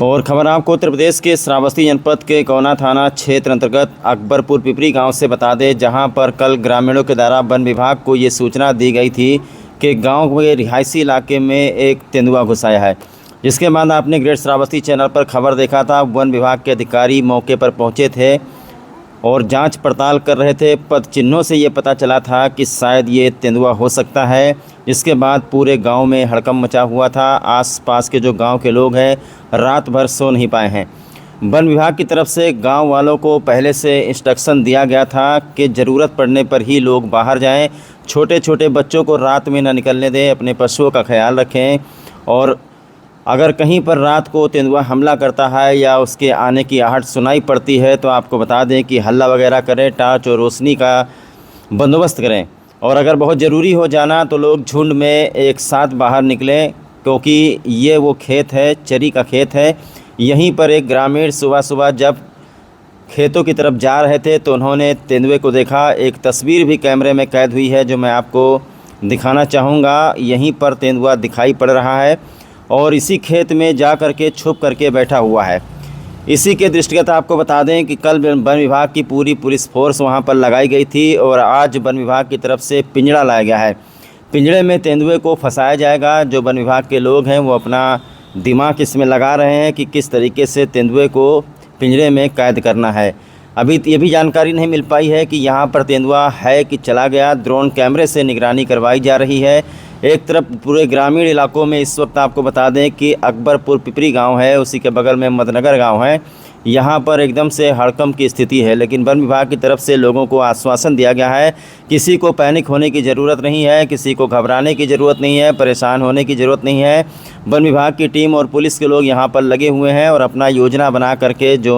और खबर आपको उत्तर प्रदेश के श्रावस्ती जनपद के कोना थाना क्षेत्र अंतर्गत अकबरपुर पिपरी गांव से बता दें, जहां पर कल ग्रामीणों के द्वारा वन विभाग को ये सूचना दी गई थी कि गांव के रिहायशी इलाके में एक तेंदुआ घुस आया है। जिसके बाद आपने ग्रेट श्रावस्ती चैनल पर खबर देखा था। वन विभाग के अधिकारी मौके पर पहुँचे थे और जांच पड़ताल कर रहे थे। पद चिन्हों से ये पता चला था कि शायद ये तेंदुआ हो सकता है। जिसके बाद पूरे गांव में हड़कंप मचा हुआ था। आसपास के जो गांव के लोग हैं रात भर सो नहीं पाए हैं। वन विभाग की तरफ से गांव वालों को पहले से इंस्ट्रक्शन दिया गया था कि ज़रूरत पड़ने पर ही लोग बाहर जाएं। छोटे छोटे बच्चों को रात में न निकलने दें, अपने पशुओं का ख्याल रखें और अगर कहीं पर रात को तेंदुआ हमला करता है या उसके आने की आहट सुनाई पड़ती है तो आपको बता दें कि हल्ला वगैरह करें, टॉर्च और रोशनी का बंदोबस्त करें। और अगर बहुत ज़रूरी हो जाना तो लोग झुंड में एक साथ बाहर निकलें, क्योंकि ये वो खेत है, चरी का खेत है। यहीं पर एक ग्रामीण सुबह सुबह जब खेतों की तरफ जा रहे थे तो उन्होंने तेंदुए को देखा। एक तस्वीर भी कैमरे में कैद हुई है जो मैं आपको दिखाना चाहूँगा। यहीं पर तेंदुआ दिखाई पड़ रहा है और इसी खेत में जा कर के छुप करके बैठा हुआ है। इसी के दृष्टिगत आपको बता दें कि कल वन विभाग की पूरी पुलिस फोर्स वहां पर लगाई गई थी और आज वन विभाग की तरफ से पिंजड़ा लाया गया है। पिंजड़े में तेंदुए को फंसाया जाएगा। जो वन विभाग के लोग हैं वो अपना दिमाग इसमें लगा रहे हैं कि किस तरीके से तेंदुए को पिंजड़े में कैद करना है। अभी ये भी जानकारी नहीं मिल पाई है कि यहाँ पर तेंदुआ है कि चला गया। ड्रोन कैमरे से निगरानी करवाई जा रही है। एक तरफ पूरे ग्रामीण इलाकों में इस वक्त आपको बता दें कि अकबरपुर पिपरी गांव है, उसी के बगल में मदनगर गांव है। यहां पर एकदम से हड़कंप की स्थिति है, लेकिन वन विभाग की तरफ से लोगों को आश्वासन दिया गया है, किसी को पैनिक होने की ज़रूरत नहीं है, किसी को घबराने की ज़रूरत नहीं है, परेशान होने की ज़रूरत नहीं है। वन विभाग की टीम और पुलिस के लोग यहाँ पर लगे हुए हैं और अपना योजना बना करके जो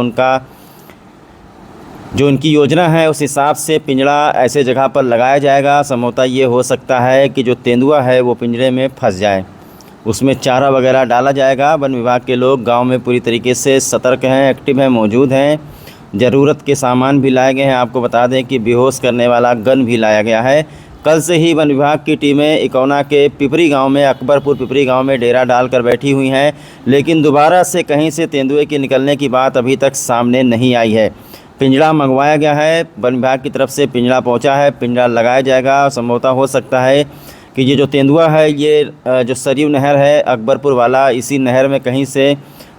उनकी योजना है उस हिसाब से पिंजड़ा ऐसे जगह पर लगाया जाएगा। संभवतः ये हो सकता है कि जो तेंदुआ है वो पिंजरे में फंस जाए, उसमें चारा वगैरह डाला जाएगा। वन विभाग के लोग गांव में पूरी तरीके से सतर्क हैं, एक्टिव हैं, मौजूद हैं। ज़रूरत के सामान भी लाए गए हैं। आपको बता दें कि बेहोश करने वाला गन भी लाया गया है। कल से ही वन विभाग की टीमें इकौना के पिपरी गांव में, अकबरपुर पिपरी गांव में डेरा डालकर बैठी हुई हैं, लेकिन दोबारा से कहीं से तेंदुए के निकलने की बात अभी तक सामने नहीं आई है। पिंजड़ा मंगवाया गया है, वन विभाग की तरफ से पिंजड़ा पहुंचा है, पिंजड़ा लगाया जाएगा। संभवतः हो सकता है कि ये जो तेंदुआ है ये जो सरयू नहर है अकबरपुर वाला, इसी नहर में कहीं से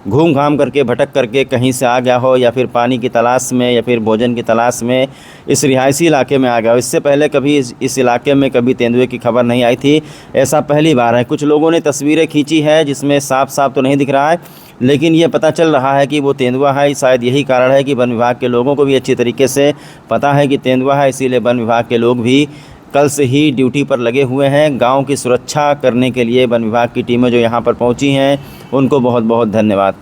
घूम घाम करके भटक करके कहीं से आ गया हो, या फिर पानी की तलाश में या फिर भोजन की तलाश में इस रिहायशी इलाके में आ गया हो। इससे पहले कभी इस इलाके में कभी तेंदुए की खबर नहीं आई थी, ऐसा पहली बार है। कुछ लोगों ने तस्वीरें खींची है जिसमें साफ साफ तो नहीं दिख रहा है, लेकिन ये पता चल रहा है कि वो तेंदुआ है। शायद यही कारण है कि वन विभाग के लोगों को भी अच्छी तरीके से पता है कि तेंदुआ है, इसीलिए वन विभाग के लोग भी कल से ही ड्यूटी पर लगे हुए हैं। गांव की सुरक्षा करने के लिए वन विभाग की टीमें जो यहां पर पहुंची हैं उनको बहुत बहुत धन्यवाद।